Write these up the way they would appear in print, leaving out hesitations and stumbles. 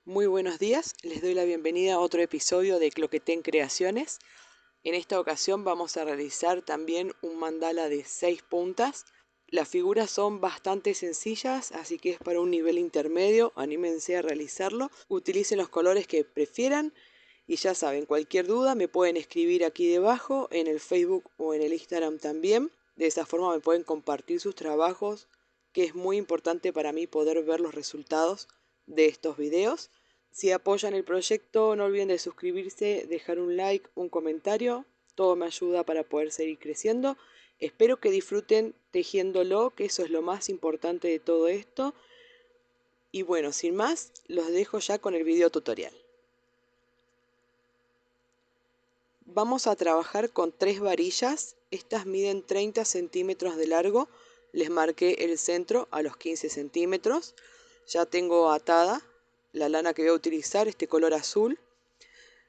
Muy buenos días, les doy la bienvenida a otro episodio de Cloquetén Creaciones. En esta ocasión vamos a realizar también un mandala de 6 puntas. Las figuras son bastante sencillas, así que es para un nivel intermedio, anímense a realizarlo. Utilicen los colores que prefieran y ya saben, cualquier duda me pueden escribir aquí debajo, en el Facebook o en el Instagram también. De esa forma me pueden compartir sus trabajos, que es muy importante para mí poder ver los resultados de estos videos. Si apoyan el proyecto, no olviden de suscribirse, dejar un like, un comentario. Todo me ayuda para poder seguir creciendo. Espero que disfruten tejiéndolo, que eso es lo más importante de todo esto. Y bueno, sin más, los dejo ya con el video tutorial. Vamos a trabajar con 3 varillas. Estas miden 30 centímetros de largo. Les marqué el centro a los 15 centímetros. Ya tengo atada la lana que voy a utilizar, este color azul.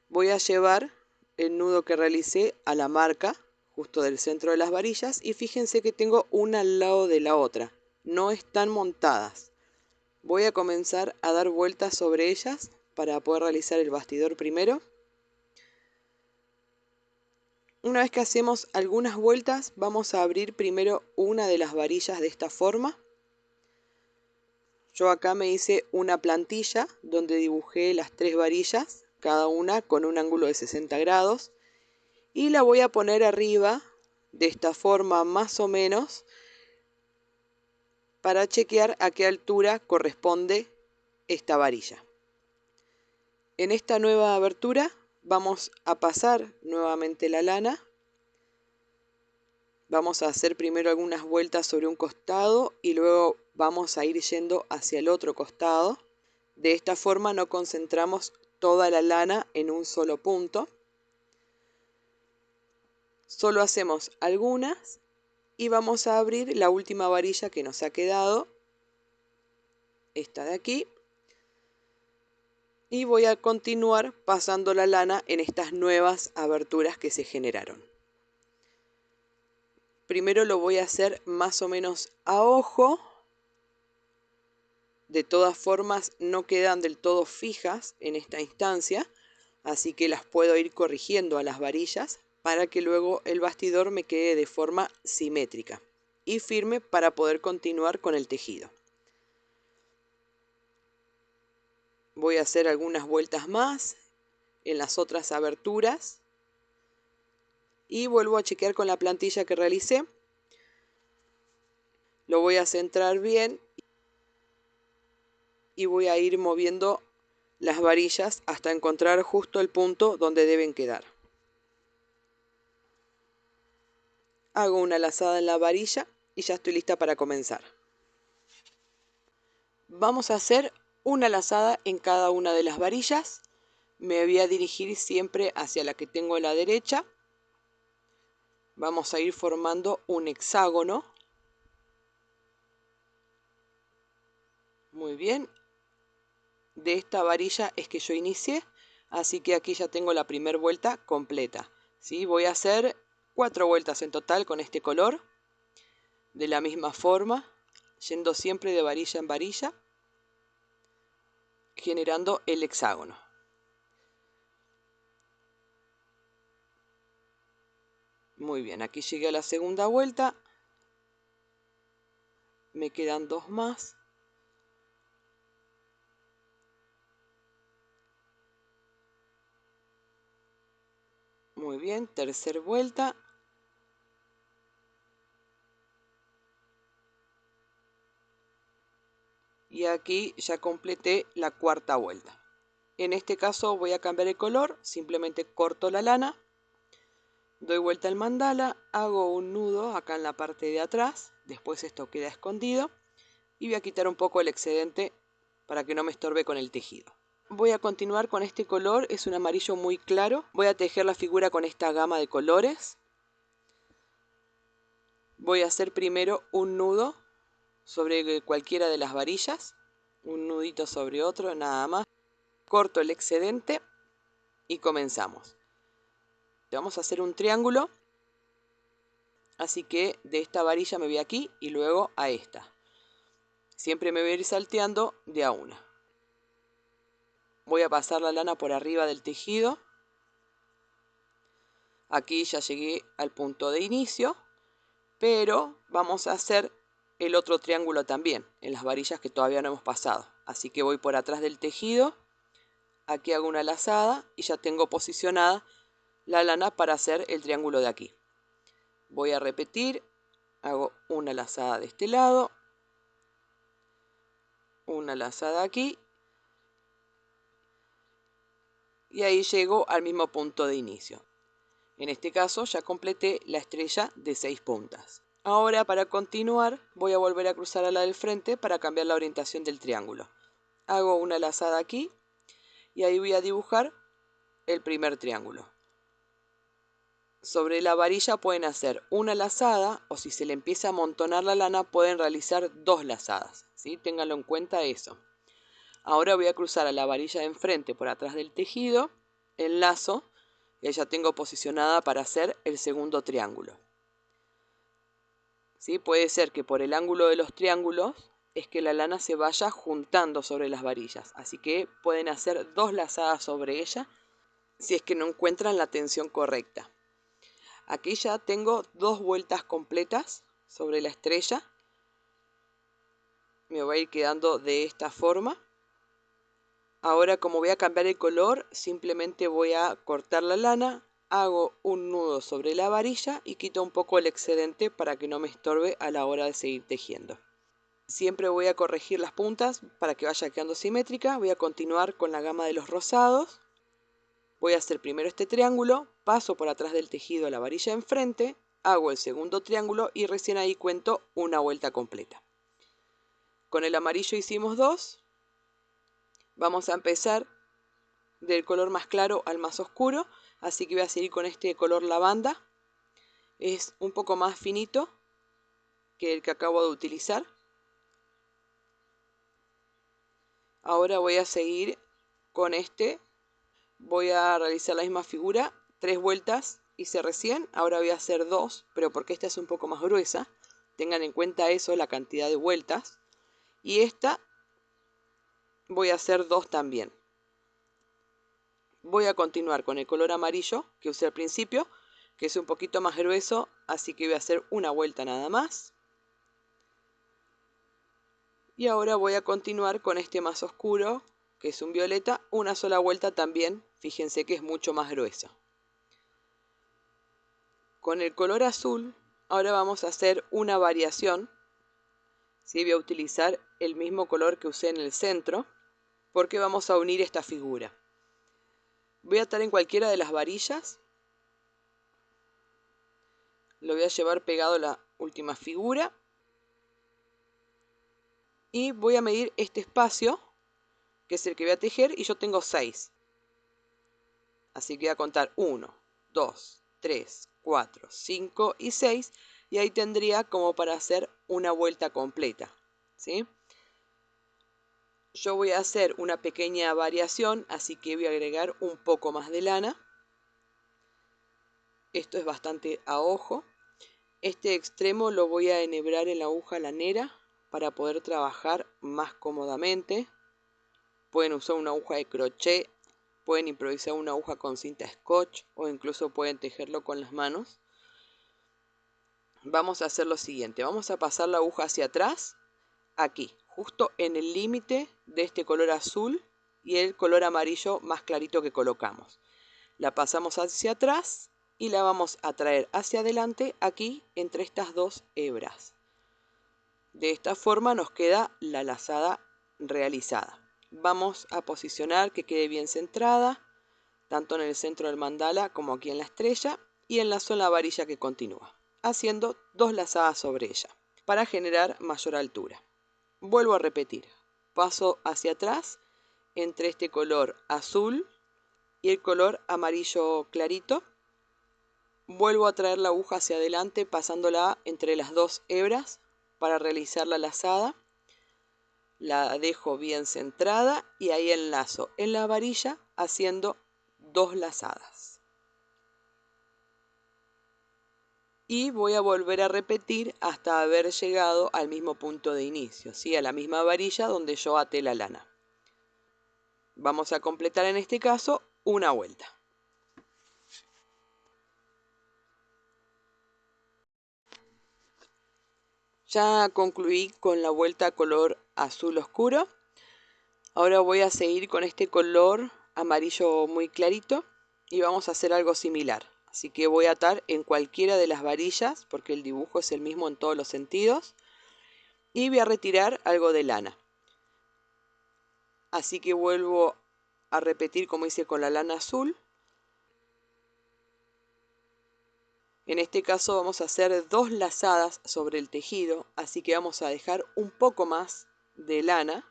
Voy a llevar el nudo que realicé a la marca justo del centro de las varillas y fíjense que tengo una al lado de la otra, no están montadas. Voy a comenzar a dar vueltas sobre ellas para poder realizar el bastidor primero. Una vez que hacemos algunas vueltas, vamos a abrir primero una de las varillas de esta forma. Yo acá me hice una plantilla donde dibujé las 3 varillas, cada una con un ángulo de 60 grados. Y la voy a poner arriba de esta forma más o menos para chequear a qué altura corresponde esta varilla. En esta nueva abertura vamos a pasar nuevamente la lana. Vamos a hacer primero algunas vueltas sobre un costado y luego vamos a ir yendo hacia el otro costado. De esta forma no concentramos toda la lana en un solo punto. Solo hacemos algunas y vamos a abrir la última varilla que nos ha quedado, esta de aquí, y voy a continuar pasando la lana en estas nuevas aberturas que se generaron. Primero lo voy a hacer más o menos a ojo. De todas formas no quedan del todo fijas en esta instancia, así que las puedo ir corrigiendo a las varillas para que luego el bastidor me quede de forma simétrica y firme para poder continuar con el tejido. Voy a hacer algunas vueltas más en las otras aberturas y vuelvo a chequear con la plantilla que realicé. Lo voy a centrar bien y voy a ir moviendo las varillas hasta encontrar justo el punto donde deben quedar. Hago una lazada en la varilla y ya estoy lista para comenzar. Vamos a hacer una lazada en cada una de las varillas. Me voy a dirigir siempre hacia la que tengo a la derecha. Vamos a ir formando un hexágono. Muy bien. De esta varilla es que yo inicié, así que aquí ya tengo la primera vuelta completa. ¿Sí? Voy a hacer 4 vueltas en total con este color. De la misma forma, yendo siempre de varilla en varilla, generando el hexágono. Muy bien, aquí llegué a la segunda vuelta. Me quedan 2 más. Muy bien, tercera vuelta. Y aquí ya completé la cuarta vuelta. En este caso voy a cambiar el color, simplemente corto la lana, doy vuelta al mandala, hago un nudo acá en la parte de atrás, después esto queda escondido y voy a quitar un poco el excedente para que no me estorbe con el tejido. Voy a continuar con este color, es un amarillo muy claro. Voy a tejer la figura con esta gama de colores. Voy a hacer primero un nudo sobre cualquiera de las varillas, un nudito sobre otro, nada más. Corto el excedente y comenzamos. Vamos a hacer un triángulo, así que de esta varilla me voy aquí y luego a esta. Siempre me voy a ir salteando de a una. Voy a pasar la lana por arriba del tejido. Aquí ya llegué al punto de inicio, pero vamos a hacer el otro triángulo también, en las varillas que todavía no hemos pasado. Así que voy por atrás del tejido, aquí hago una lazada y ya tengo posicionada la lana para hacer el triángulo de aquí. Voy a repetir, hago una lazada de este lado, una lazada aquí, y ahí llego al mismo punto de inicio. En este caso ya completé la estrella de 6 puntas. Ahora, para continuar, voy a volver a cruzar a la del frente para cambiar la orientación del triángulo. Hago una lazada aquí y ahí voy a dibujar el primer triángulo. Sobre la varilla pueden hacer una lazada, o si se le empieza a amontonar la lana pueden realizar 2 lazadas, ¿sí? Ténganlo en cuenta eso. Ahora voy a cruzar a la varilla de enfrente por atrás del tejido, enlazo, y ya tengo posicionada para hacer el segundo triángulo. ¿Sí? Puede ser que por el ángulo de los triángulos es que la lana se vaya juntando sobre las varillas, así que pueden hacer 2 lazadas sobre ella si es que no encuentran la tensión correcta. Aquí ya tengo 2 vueltas completas sobre la estrella. Me va a ir quedando de esta forma. Ahora, como voy a cambiar el color, simplemente voy a cortar la lana, hago un nudo sobre la varilla y quito un poco el excedente para que no me estorbe a la hora de seguir tejiendo. Siempre voy a corregir las puntas para que vaya quedando simétrica. Voy a continuar con la gama de los rosados. Voy a hacer primero este triángulo, paso por atrás del tejido a la varilla de enfrente, hago el segundo triángulo y recién ahí cuento una vuelta completa. Con el amarillo hicimos 2. Vamos a empezar del color más claro al más oscuro, así que voy a seguir con este color lavanda. Es un poco más finito que el que acabo de utilizar. Ahora voy a seguir con este. Voy a realizar la misma figura, 3 vueltas hice recién, ahora voy a hacer 2, pero porque esta es un poco más gruesa, tengan en cuenta eso, la cantidad de vueltas, y esta voy a hacer 2 también. Voy a continuar con el color amarillo que usé al principio, que es un poquito más grueso, así que voy a hacer una vuelta nada más. Y ahora voy a continuar con este más oscuro, que es un violeta, una sola vuelta también, fíjense que es mucho más grueso. Con el color azul, ahora vamos a hacer una variación. ¿Sí? Voy a utilizar el mismo color que usé en el centro, porque vamos a unir esta figura. Voy a estar en cualquiera de las varillas. Lo voy a llevar pegado a la última figura. Y voy a medir este espacio, que es el que voy a tejer, y yo tengo 6. Así que voy a contar 1, 2, 3, 4, 5 y 6. Y ahí tendría como para hacer una vuelta completa. ¿Sí? Yo voy a hacer una pequeña variación, así que voy a agregar un poco más de lana. Esto es bastante a ojo. Este extremo lo voy a enhebrar en la aguja lanera para poder trabajar más cómodamente. Pueden usar una aguja de crochet, pueden improvisar una aguja con cinta scotch o incluso pueden tejerlo con las manos. Vamos a hacer lo siguiente, vamos a pasar la aguja hacia atrás, aquí, justo en el límite de este color azul y el color amarillo más clarito que colocamos. La pasamos hacia atrás y la vamos a traer hacia adelante aquí entre estas 2 hebras. De esta forma nos queda la lazada realizada. Vamos a posicionar que quede bien centrada, tanto en el centro del mandala como aquí en la estrella, y enlazo en la varilla que continúa, haciendo 2 lazadas sobre ella, para generar mayor altura. Vuelvo a repetir, paso hacia atrás entre este color azul y el color amarillo clarito. Vuelvo a traer la aguja hacia adelante pasándola entre las 2 hebras para realizar la lazada. La dejo bien centrada y ahí enlazo en la varilla haciendo 2 lazadas. Y voy a volver a repetir hasta haber llegado al mismo punto de inicio, ¿sí? A la misma varilla donde yo até la lana. Vamos a completar en este caso una vuelta. Ya concluí con la vuelta color azul oscuro. Ahora voy a seguir con este color amarillo muy clarito y vamos a hacer algo similar. Así que voy a atar en cualquiera de las varillas porque el dibujo es el mismo en todos los sentidos. Y voy a retirar algo de lana. Así que vuelvo a repetir como hice con la lana azul. En este caso vamos a hacer 2 lazadas sobre el tejido, así que vamos a dejar un poco más de lana.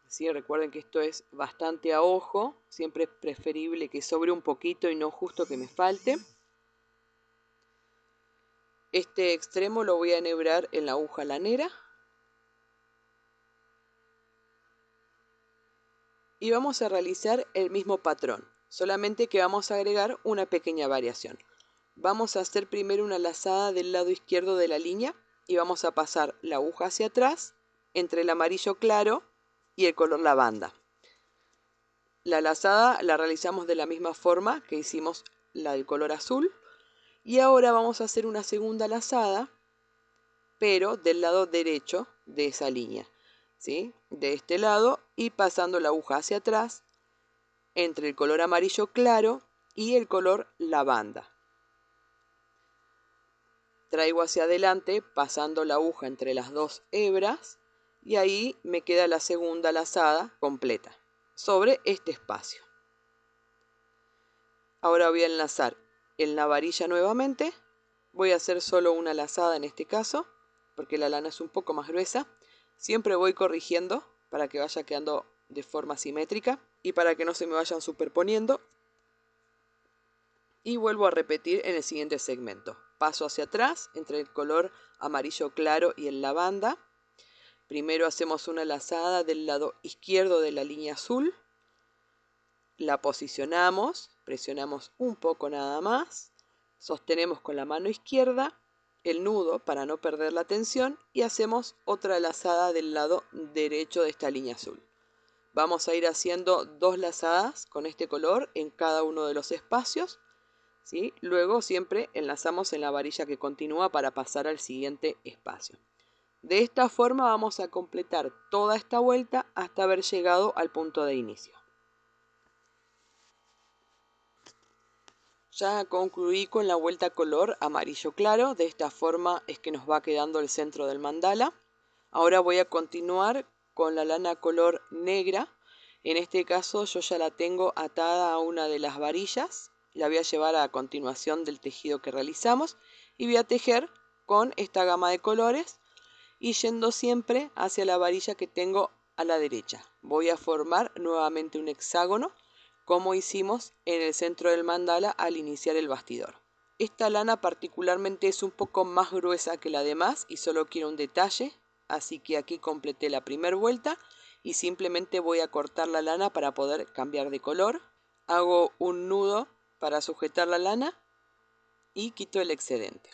¿Sí? Recuerden que esto es bastante a ojo, siempre es preferible que sobre un poquito y no justo que me falte. Este extremo lo voy a enhebrar en la aguja lanera. Y vamos a realizar el mismo patrón, solamente que vamos a agregar una pequeña variación. Vamos a hacer primero una lazada del lado izquierdo de la línea y vamos a pasar la aguja hacia atrás entre el amarillo claro y el color lavanda. La lazada la realizamos de la misma forma que hicimos la del color azul y ahora vamos a hacer una segunda lazada pero del lado derecho de esa línea, ¿sí? De este lado y pasando la aguja hacia atrás entre el color amarillo claro y el color lavanda. Traigo hacia adelante pasando la aguja entre las dos hebras y ahí me queda la segunda lazada completa sobre este espacio. Ahora voy a enlazar en la varilla nuevamente. Voy a hacer solo una lazada en este caso porque la lana es un poco más gruesa. Siempre voy corrigiendo para que vaya quedando de forma simétrica y para que no se me vayan superponiendo. Y vuelvo a repetir en el siguiente segmento. Paso hacia atrás entre el color amarillo claro y el lavanda. Primero hacemos una lazada del lado izquierdo de la línea azul. La posicionamos, presionamos un poco nada más. Sostenemos con la mano izquierda el nudo para no perder la tensión y hacemos otra lazada del lado derecho de esta línea azul. Vamos a ir haciendo 2 lazadas con este color en cada uno de los espacios. ¿Sí? Luego siempre enlazamos en la varilla que continúa para pasar al siguiente espacio. De esta forma vamos a completar toda esta vuelta hasta haber llegado al punto de inicio. Ya concluí con la vuelta color amarillo claro, de esta forma es que nos va quedando el centro del mandala. Ahora voy a continuar con la lana color negra. En este caso yo ya la tengo atada a una de las varillas. La voy a llevar a continuación del tejido que realizamos y voy a tejer con esta gama de colores y yendo siempre hacia la varilla que tengo a la derecha. Voy a formar nuevamente un hexágono como hicimos en el centro del mandala al iniciar el bastidor. Esta lana particularmente es un poco más gruesa que la demás y solo quiero un detalle, así que aquí completé la primera vuelta y simplemente voy a cortar la lana para poder cambiar de color. Hago un nudo para sujetar la lana y quito el excedente.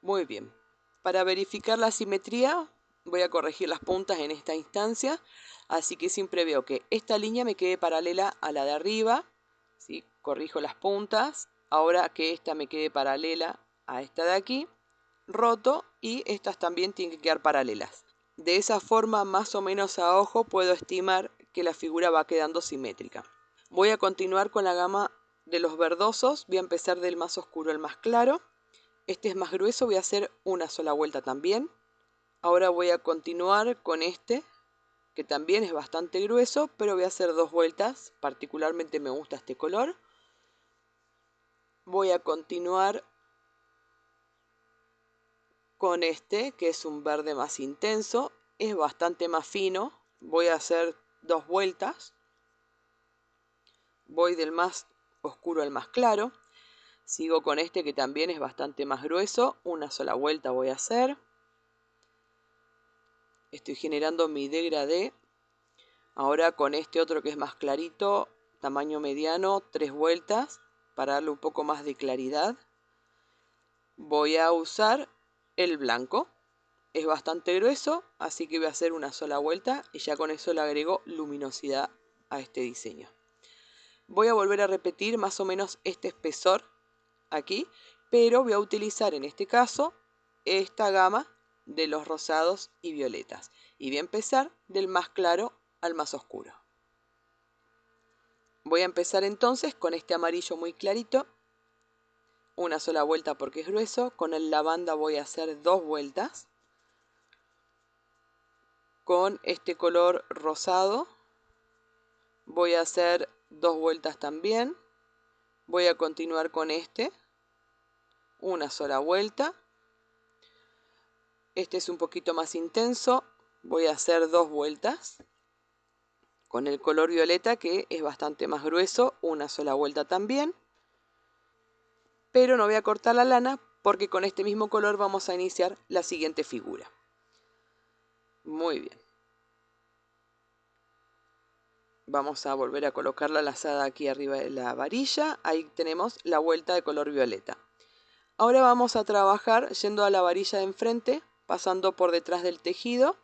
Muy bien. Para verificar la simetría voy a corregir las puntas en esta instancia, así que siempre veo que esta línea me quede paralela a la de arriba, ¿sí? Corrijo las puntas, ahora que esta me quede paralela a esta de aquí, roto y estas también tienen que quedar paralelas. De esa forma más o menos a ojo puedo estimar que la figura va quedando simétrica. Voy a continuar con la gama de los verdosos, voy a empezar del más oscuro al más claro. Este es más grueso, voy a hacer una sola vuelta también. Ahora voy a continuar con este, que también es bastante grueso, pero voy a hacer 2 vueltas. Particularmente me gusta este color. Voy a continuar con este, que es un verde más intenso. Es bastante más fino. Voy a hacer 2 vueltas. Voy del más oscuro al más claro. Sigo con este que también es bastante más grueso. Una sola vuelta voy a hacer. Estoy generando mi degradé. Ahora con este otro que es más clarito, tamaño mediano, 3 vueltas para darle un poco más de claridad. Voy a usar el blanco. Es bastante grueso, así que voy a hacer una sola vuelta y ya con eso le agrego luminosidad a este diseño. Voy a volver a repetir más o menos este espesor aquí, pero voy a utilizar en este caso esta gama de los rosados y violetas. Y voy a empezar del más claro al más oscuro. Voy a empezar entonces con este amarillo muy clarito. Una sola vuelta porque es grueso. Con el lavanda voy a hacer 2 vueltas. Con este color rosado voy a hacer 2 vueltas también. Voy a continuar con este. Una sola vuelta. Este es un poquito más intenso. Voy a hacer 2 vueltas. Con el color violeta, que es bastante más grueso, una sola vuelta también. Pero no voy a cortar la lana porque con este mismo color vamos a iniciar la siguiente figura. Muy bien. Vamos a volver a colocar la lazada aquí arriba de la varilla. Ahí tenemos la vuelta de color violeta. Ahora vamos a trabajar yendo a la varilla de enfrente, pasando por detrás del tejido.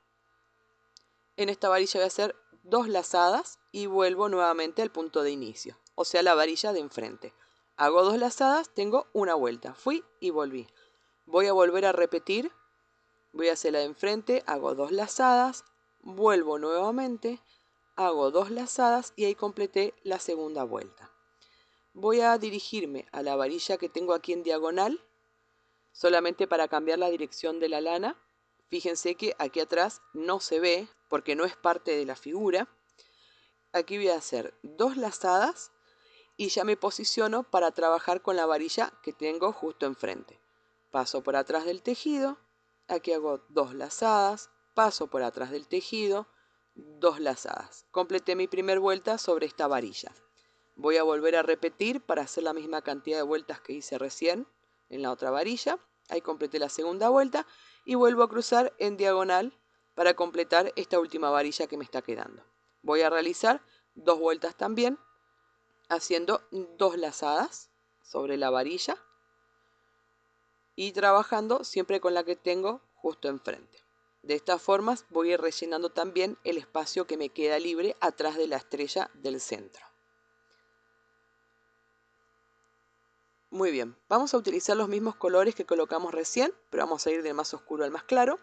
En esta varilla voy a hacer 2 lazadas y vuelvo nuevamente al punto de inicio, o sea, la varilla de enfrente. Hago 2 lazadas, tengo una vuelta, fui y volví. Voy a volver a repetir, voy a hacer la de enfrente, hago 2 lazadas, vuelvo nuevamente, hago 2 lazadas y ahí completé la segunda vuelta. Voy a dirigirme a la varilla que tengo aquí en diagonal, solamente para cambiar la dirección de la lana. Fíjense que aquí atrás no se ve porque no es parte de la figura. Aquí voy a hacer 2 lazadas y ya me posiciono para trabajar con la varilla que tengo justo enfrente. Paso por atrás del tejido, aquí hago 2 lazadas, paso por atrás del tejido, 2 lazadas. Completé mi primera vuelta sobre esta varilla. Voy a volver a repetir para hacer la misma cantidad de vueltas que hice recién en la otra varilla. Ahí completé la segunda vuelta y vuelvo a cruzar en diagonal para completar esta última varilla que me está quedando. Voy a realizar 2 vueltas también, haciendo 2 lazadas sobre la varilla y trabajando siempre con la que tengo justo enfrente. De estas formas voy a ir rellenando también el espacio que me queda libre atrás de la estrella del centro. Muy bien, vamos a utilizar los mismos colores que colocamos recién, pero vamos a ir del más oscuro al más claro.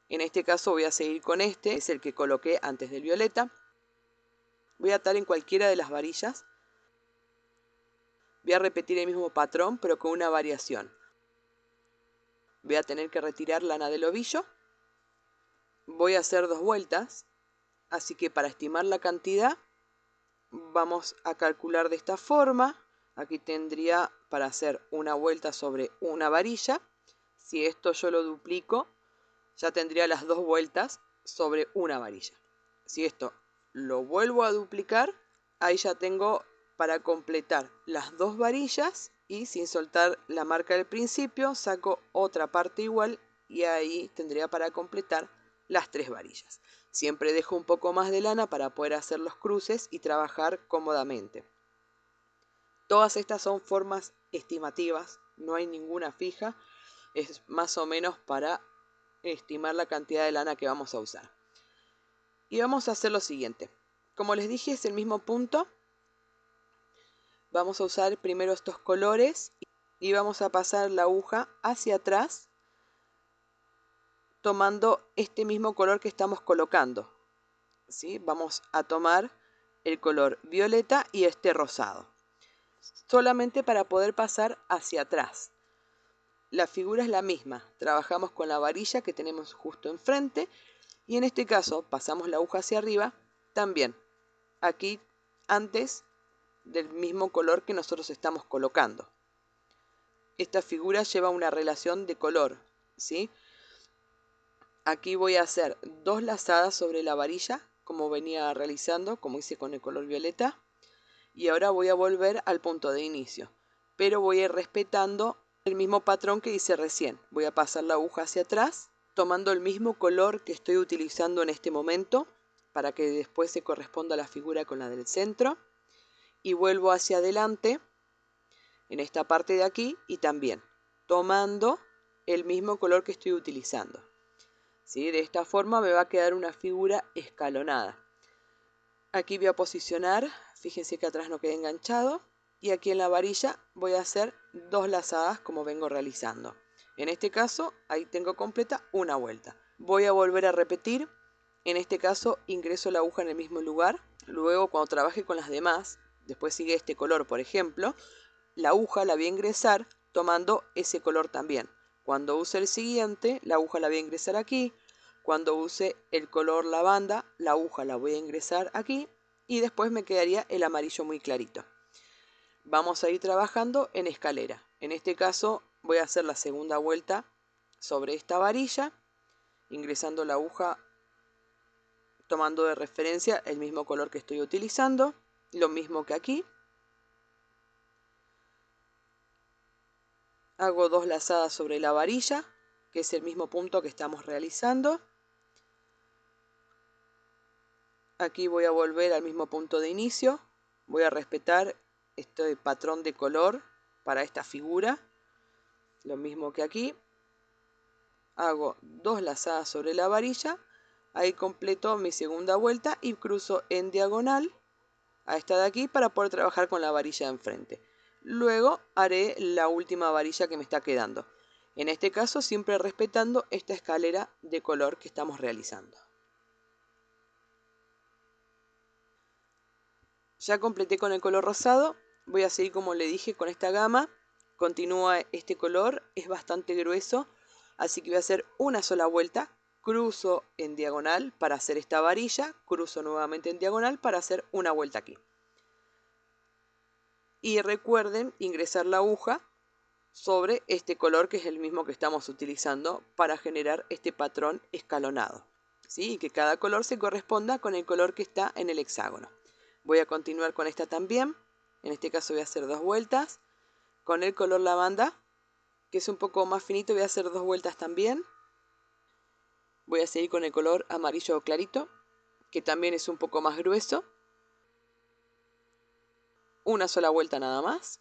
En este caso voy a seguir con este, es el que coloqué antes del violeta. Voy a atar en cualquiera de las varillas. Voy a repetir el mismo patrón, pero con una variación. Voy a tener que retirar lana del ovillo. Voy a hacer 2 vueltas, así que para estimar la cantidad vamos a calcular de esta forma. Aquí tendría para hacer una vuelta sobre una varilla. Si esto yo lo duplico, ya tendría las 2 vueltas sobre una varilla. Si esto lo vuelvo a duplicar, ahí ya tengo para completar las 2 varillas y sin soltar la marca del principio saco otra parte igual y ahí tendría para completar las 3 varillas. Siempre dejo un poco más de lana para poder hacer los cruces y trabajar cómodamente. Todas estas son formas estimativas, no hay ninguna fija, es más o menos para estimar la cantidad de lana que vamos a usar. Y vamos a hacer lo siguiente. Como les dije, es el mismo punto. Vamos a usar primero estos colores y vamos a pasar la aguja hacia atrás tomando este mismo color que estamos colocando. ¿Sí? Vamos a tomar el color violeta y este rosado. Solamente para poder pasar hacia atrás. La figura es la misma. Trabajamos con la varilla que tenemos justo enfrente. Y en este caso pasamos la aguja hacia arriba también. Aquí antes del mismo color que nosotros estamos colocando. Esta figura lleva una relación de color, ¿sí? Aquí voy a hacer 2 lazadas sobre la varilla, como venía realizando, como hice con el color violeta. Y ahora voy a volver al punto de inicio, pero voy a ir respetando el mismo patrón que hice recién. Voy a pasar la aguja hacia atrás, tomando el mismo color que estoy utilizando en este momento, para que después se corresponda la figura con la del centro. Y vuelvo hacia adelante, en esta parte de aquí, y también tomando el mismo color que estoy utilizando. ¿Sí? De esta forma me va a quedar una figura escalonada. Aquí voy a posicionar, fíjense que atrás no quede enganchado. Y aquí en la varilla voy a hacer 2 lazadas como vengo realizando. En este caso, ahí tengo completa una vuelta. Voy a volver a repetir. En este caso, ingreso la aguja en el mismo lugar. Luego, cuando trabaje con las demás, después sigue este color, por ejemplo, la aguja la voy a ingresar tomando ese color también. Cuando use el siguiente, la aguja la voy a ingresar aquí. Cuando use el color lavanda, la aguja la voy a ingresar aquí. Y después me quedaría el amarillo muy clarito. Vamos a ir trabajando en escalera. En este caso voy a hacer la segunda vuelta sobre esta varilla, ingresando la aguja tomando de referencia el mismo color que estoy utilizando, lo mismo que aquí. Hago 2 lazadas sobre la varilla, que es el mismo punto que estamos realizando. Aquí voy a volver al mismo punto de inicio, voy a respetar este patrón de color para esta figura, lo mismo que aquí. Hago 2 lazadas sobre la varilla, ahí completo mi segunda vuelta y cruzo en diagonal a esta de aquí para poder trabajar con la varilla de enfrente. Luego haré la última varilla que me está quedando. En este caso siempre respetando esta escalera de color que estamos realizando. Ya completé con el color rosado, voy a seguir como le dije con esta gama. Continúa este color, es bastante grueso. Así que voy a hacer una sola vuelta, cruzo en diagonal para hacer esta varilla, cruzo nuevamente en diagonal para hacer una vuelta aquí. Y recuerden ingresar la aguja sobre este color que es el mismo que estamos utilizando para generar este patrón escalonado, ¿sí? Y que cada color se corresponda con el color que está en el hexágono. Voy a continuar con esta también, en este caso voy a hacer 2 vueltas, con el color lavanda, que es un poco más finito, voy a hacer 2 vueltas también. Voy a seguir con el color amarillo clarito, que también es un poco más grueso. Una sola vuelta nada más.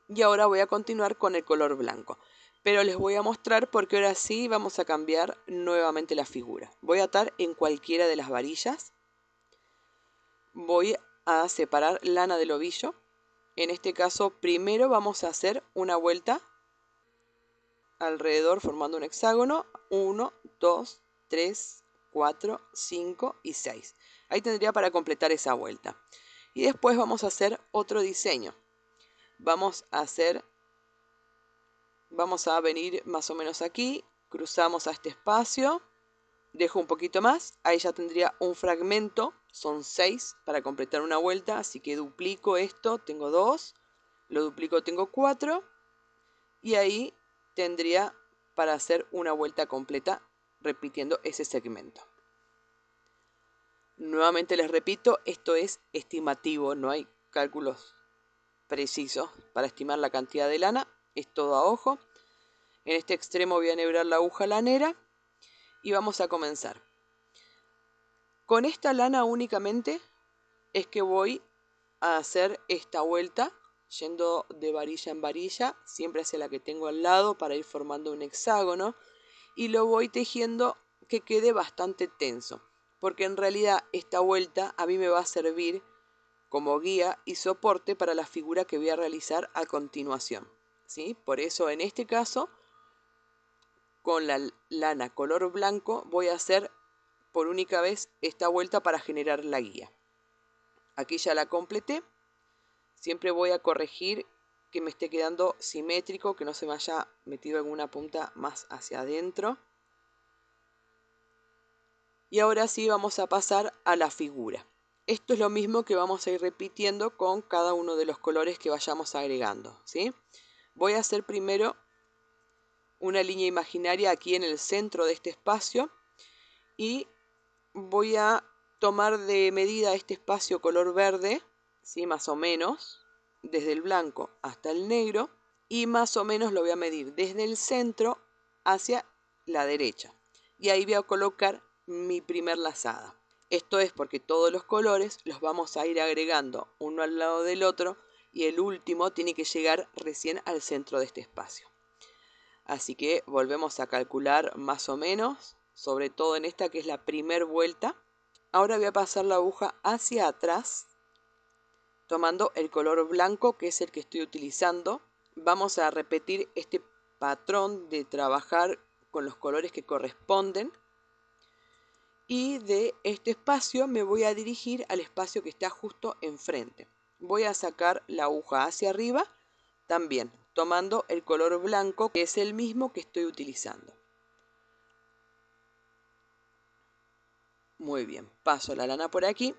Y ahora voy a continuar con el color blanco. Pero les voy a mostrar porque ahora sí vamos a cambiar nuevamente la figura. Voy a atar en cualquiera de las varillas. Voy a separar lana del ovillo. En este caso primero vamos a hacer una vuelta alrededor formando un hexágono. 1, 2, 3, 4, 5 y 6. Ahí tendría para completar esa vuelta. Y después vamos a hacer otro diseño. Vamos a venir más o menos aquí. Cruzamos a este espacio. Dejo un poquito más. Ahí ya tendría un fragmento. Son 6 para completar una vuelta. Así que duplico esto. Tengo 2. Lo duplico, tengo 4. Y ahí tendría para hacer una vuelta completa repitiendo ese segmento. Nuevamente les repito, esto es estimativo, no hay cálculos precisos para estimar la cantidad de lana, es todo a ojo. En este extremo voy a enhebrar la aguja lanera y vamos a comenzar. Con esta lana únicamente es que voy a hacer esta vuelta, yendo de varilla en varilla, siempre hacia la que tengo al lado para ir formando un hexágono, y lo voy tejiendo que quede bastante tenso, porque en realidad esta vuelta a mí me va a servir como guía y soporte para la figura que voy a realizar a continuación, ¿sí? Por eso en este caso, con la lana color blanco, voy a hacer por única vez esta vuelta para generar la guía. Aquí ya la completé. Siempre voy a corregir que me esté quedando simétrico, que no se me haya metido alguna punta más hacia adentro. Y ahora sí vamos a pasar a la figura. Esto es lo mismo que vamos a ir repitiendo con cada uno de los colores que vayamos agregando, ¿sí? Voy a hacer primero una línea imaginaria aquí en el centro de este espacio y voy a tomar de medida este espacio color verde, ¿sí? Más o menos, desde el blanco hasta el negro, y más o menos lo voy a medir desde el centro hacia la derecha. Y ahí voy a colocar mi primer lazada. Esto es porque todos los colores los vamos a ir agregando uno al lado del otro y el último tiene que llegar recién al centro de este espacio. Así que volvemos a calcular más o menos, sobre todo en esta que es la primera vuelta. Ahora voy a pasar la aguja hacia atrás, tomando el color blanco, que es el que estoy utilizando. Vamos a repetir este patrón de trabajar con los colores que corresponden. Y de este espacio me voy a dirigir al espacio que está justo enfrente. Voy a sacar la aguja hacia arriba, también tomando el color blanco, que es el mismo que estoy utilizando. Muy bien, paso la lana por aquí.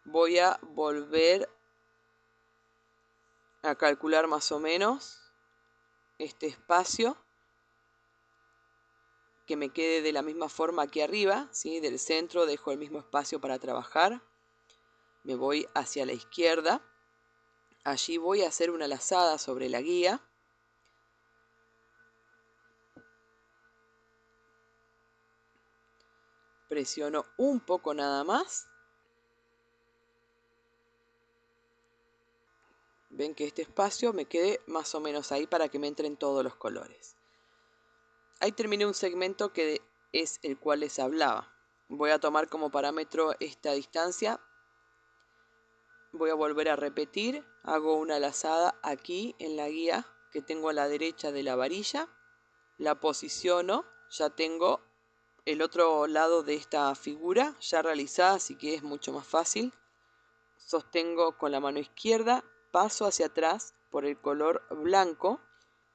Voy a volver a calcular más o menos este espacio, que me quede de la misma forma aquí arriba, ¿sí? Del centro dejo el mismo espacio para trabajar. Me voy hacia la izquierda. Allí voy a hacer una lazada sobre la guía. Presiono un poco nada más. Ven que este espacio me quede más o menos ahí para que me entren todos los colores. Ahí terminé un segmento que es el cual les hablaba. Voy a tomar como parámetro esta distancia. Voy a volver a repetir. Hago una lazada aquí en la guía que tengo a la derecha de la varilla. La posiciono. Ya tengo el otro lado de esta figura ya realizada, así que es mucho más fácil. Sostengo con la mano izquierda, paso hacia atrás por el color blanco,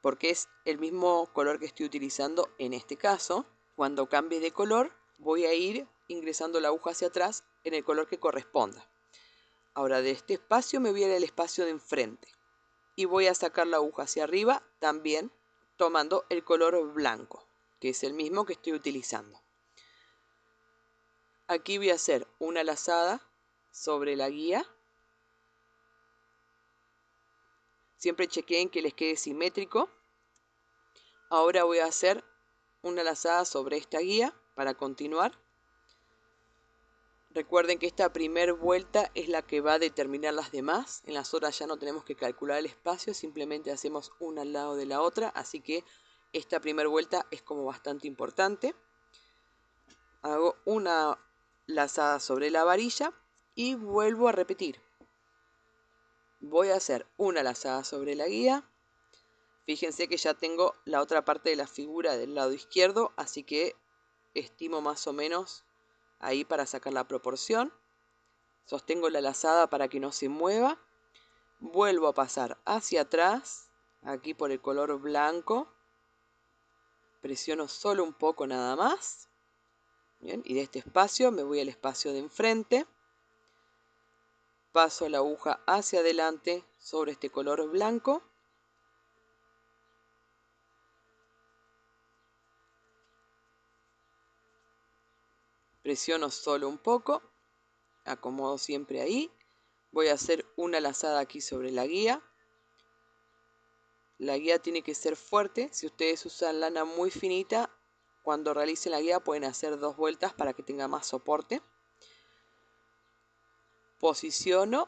porque es el mismo color que estoy utilizando en este caso. Cuando cambie de color, voy a ir ingresando la aguja hacia atrás en el color que corresponda. Ahora de este espacio me voy a ir al espacio de enfrente y voy a sacar la aguja hacia arriba también tomando el color blanco, que es el mismo que estoy utilizando. Aquí voy a hacer una lazada sobre la guía. Siempre chequeen que les quede simétrico. Ahora voy a hacer una lazada sobre esta guía para continuar. Recuerden que esta primera vuelta es la que va a determinar las demás. En las otras ya no tenemos que calcular el espacio, simplemente hacemos una al lado de la otra. Así que esta primera vuelta es como bastante importante. Hago una lazada sobre la varilla y vuelvo a repetir. Voy a hacer una lazada sobre la guía. Fíjense que ya tengo la otra parte de la figura del lado izquierdo, así que estimo más o menos ahí para sacar la proporción. Sostengo la lazada para que no se mueva. Vuelvo a pasar hacia atrás, aquí por el color blanco. Presiono solo un poco nada más. Bien, y de este espacio me voy al espacio de enfrente. Paso la aguja hacia adelante sobre este color blanco. Presiono solo un poco. Acomodo siempre ahí. Voy a hacer una lazada aquí sobre la guía. La guía tiene que ser fuerte. Si ustedes usan lana muy finita, cuando realicen la guía pueden hacer 2 vueltas para que tenga más soporte. Posiciono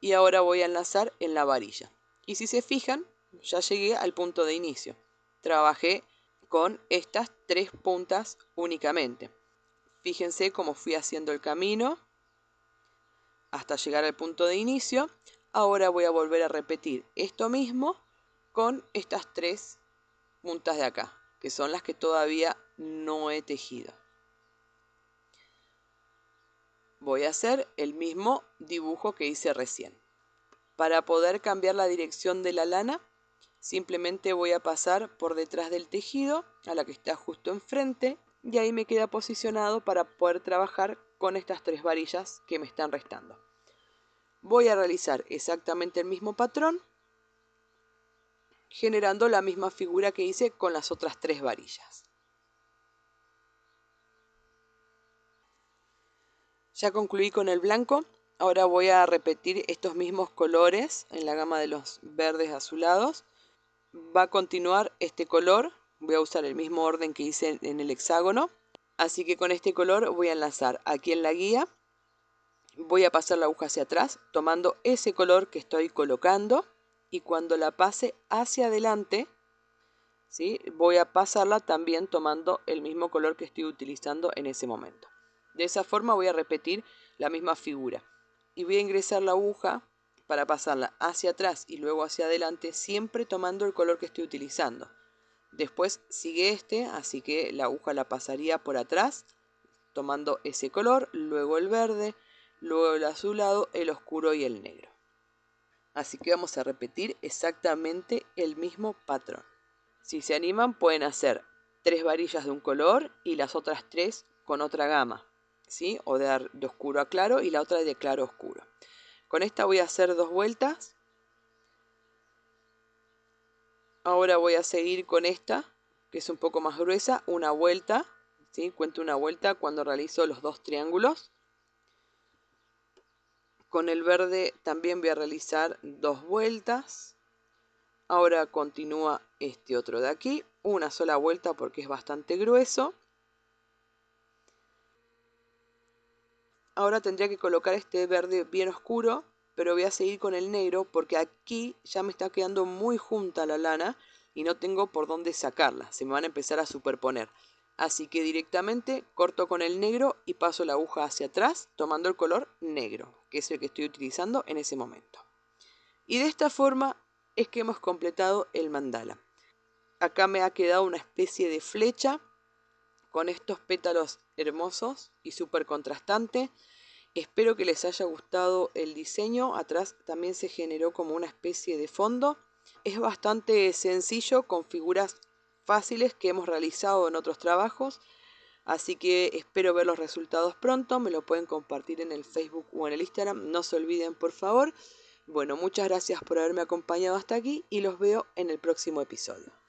y ahora voy a enlazar en la varilla. Y si se fijan, ya llegué al punto de inicio. Trabajé con estas 3 puntas únicamente. Fíjense cómo fui haciendo el camino hasta llegar al punto de inicio. Ahora voy a volver a repetir esto mismo con estas 3 puntas de acá, que son las que todavía no he tejido. Voy a hacer el mismo dibujo que hice recién. Para poder cambiar la dirección de la lana, simplemente voy a pasar por detrás del tejido a la que está justo enfrente y ahí me queda posicionado para poder trabajar con estas 3 varillas que me están restando. Voy a realizar exactamente el mismo patrón, generando la misma figura que hice con las otras 3 varillas. Ya concluí con el blanco. Ahora voy a repetir estos mismos colores en la gama de los verdes azulados. Va a continuar este color. Voy a usar el mismo orden que hice en el hexágono. Así que con este color voy a enlazar aquí en la guía. Voy a pasar la aguja hacia atrás, tomando ese color que estoy colocando. Y cuando la pase hacia adelante, ¿sí? Voy a pasarla también tomando el mismo color que estoy utilizando en ese momento. De esa forma voy a repetir la misma figura. Y voy a ingresar la aguja para pasarla hacia atrás y luego hacia adelante, siempre tomando el color que estoy utilizando. Después sigue este, así que la aguja la pasaría por atrás, tomando ese color, luego el verde, luego el azulado, el oscuro y el negro. Así que vamos a repetir exactamente el mismo patrón. Si se animan, pueden hacer 3 varillas de un color y las otras 3 con otra gama, ¿sí? O de oscuro a claro y la otra de claro a oscuro. Con esta voy a hacer 2 vueltas. Ahora voy a seguir con esta, que es un poco más gruesa, una vuelta, ¿sí? Cuento una vuelta cuando realizo los 2 triángulos. Con el verde también voy a realizar 2 vueltas. Ahora continúa este otro de aquí, una sola vuelta porque es bastante grueso. Ahora tendría que colocar este verde bien oscuro, pero voy a seguir con el negro porque aquí ya me está quedando muy junta la lana y no tengo por dónde sacarla, se me van a empezar a superponer. Así que directamente corto con el negro y paso la aguja hacia atrás tomando el color negro, que es el que estoy utilizando en ese momento. Y de esta forma es que hemos completado el mandala. Acá me ha quedado una especie de flecha con estos pétalos hermosos y súper contrastante. Espero que les haya gustado el diseño. Atrás también se generó como una especie de fondo. Es bastante sencillo, con figuras fáciles que hemos realizado en otros trabajos. Así que espero ver los resultados pronto. Me lo pueden compartir en el Facebook o en el Instagram. No se olviden, por favor. Bueno, muchas gracias por haberme acompañado hasta aquí y los veo en el próximo episodio.